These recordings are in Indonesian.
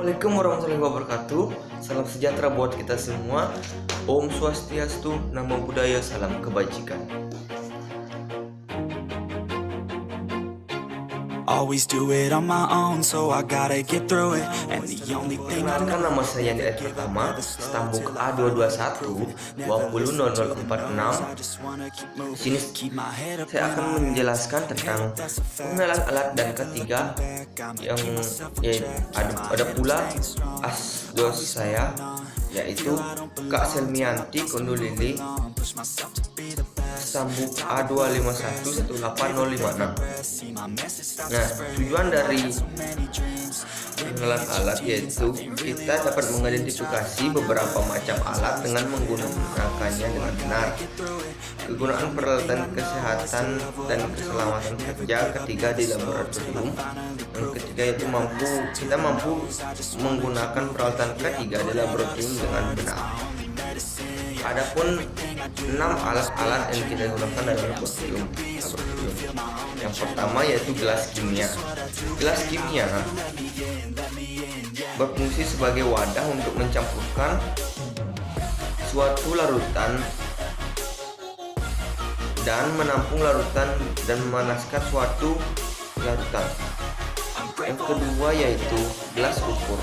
Assalamualaikum warahmatullahi wabarakatuh. Salam sejahtera buat kita semua. Om Swastiastu, Namo Buddhaya, salam kebajikan. Always do it on my own, so I gotta get through it. And the only thing I know. Nama saya di ayat pertama, stambuk A221 200046. Sini saya akan menjelaskan tentang pengenalan alat dan ketiga yang ada pula asdos saya, yaitu Kak Selmianti Kondulili stambuk A2511856. Nah, tujuan dari pengenalan alat yaitu kita dapat mengidentifikasi beberapa macam alat dengan menggunakannya dengan benar. Kegunaan peralatan kesehatan dan keselamatan kerja ketiga di laboratorium. Yang ketiga yaitu kita mampu menggunakan peralatan ketiga di laboratorium dengan benar. Adapun 6 alat-alat yang kita gunakan dalam laboratorium. Yang pertama yaitu gelas kimia. Gelas kimia berfungsi sebagai wadah untuk mencampurkan suatu larutan dan menampung larutan dan memanaskan suatu larutan. Yang kedua yaitu gelas ukur.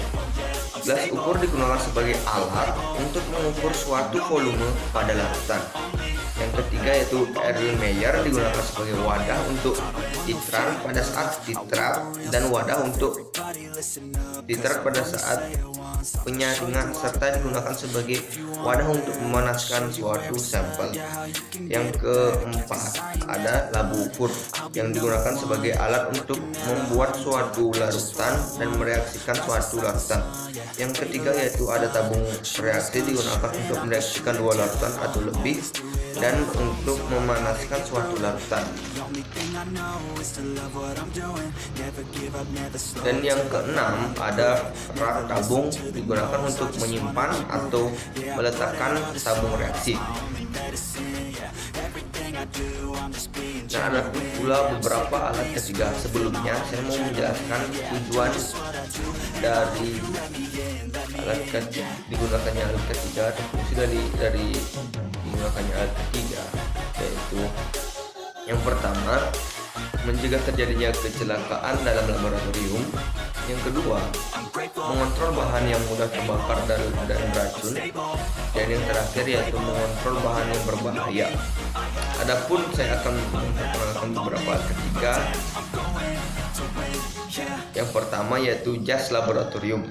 Gelas ukur digunakan sebagai alat untuk mengukur suatu volume pada larutan. Yang ketiga yaitu Erlenmeyer digunakan sebagai wadah untuk titran pada saat titrat dan wadah untuk titrat pada saat penyaringan, serta digunakan sebagai wadah untuk memanaskan suatu sampel. Yang keempat ada labu ukur yang digunakan sebagai alat untuk membuat suatu larutan dan mereaksikan suatu larutan. Yang ketiga yaitu ada tabung reaksi digunakan untuk mereaksikan dua larutan atau lebih dan untuk memanaskan suatu larutan. Dan yang keenam ada rak tabung digunakan untuk menyimpan atau meletakkan tabung reaksi. Nah, ada pula beberapa alat ketiga. Sebelumnya saya mau menjelaskan tujuan dari alat ketiga, digunakannya alat ketiga atau fungsi dari digunakannya alat ketiga, yaitu yang pertama mencegah terjadinya kecelakaan dalam laboratorium. Yang kedua, mengontrol bahan yang mudah terbakar dan beracun. Dan yang terakhir yaitu mengontrol bahan yang berbahaya. Adapun saya akan memperkenalkan beberapa alat ketiga. Yang pertama yaitu jas laboratorium,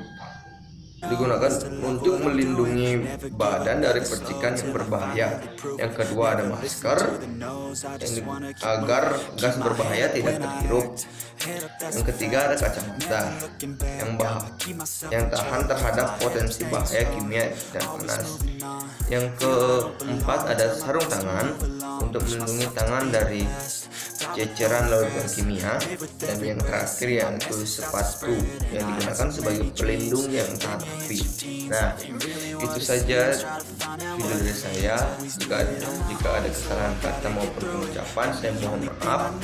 digunakan untuk melindungi badan dari percikan yang berbahaya. Yang kedua ada masker agar gas berbahaya tidak terhirup. Yang ketiga ada kacamata yang tahan terhadap potensi bahaya kimia dan panas. Yang keempat ada sarung tangan untuk melindungi tangan dari ceceran larutan kimia. Dan yang terakhir yaitu sepatu yang digunakan sebagai pelindung yang tahan api. Nah, itu saja video dari saya. Jika ada kesalahan kata maupun pengucapan, saya mohon maaf.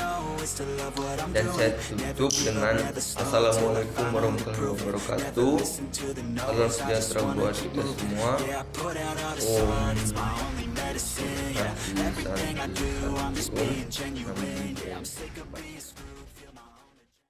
Dan saya tutup dengan Assalamualaikum warahmatullahi wabarakatuh. Salam sejahtera buat kita semua. Om Santi Santi Santi Om.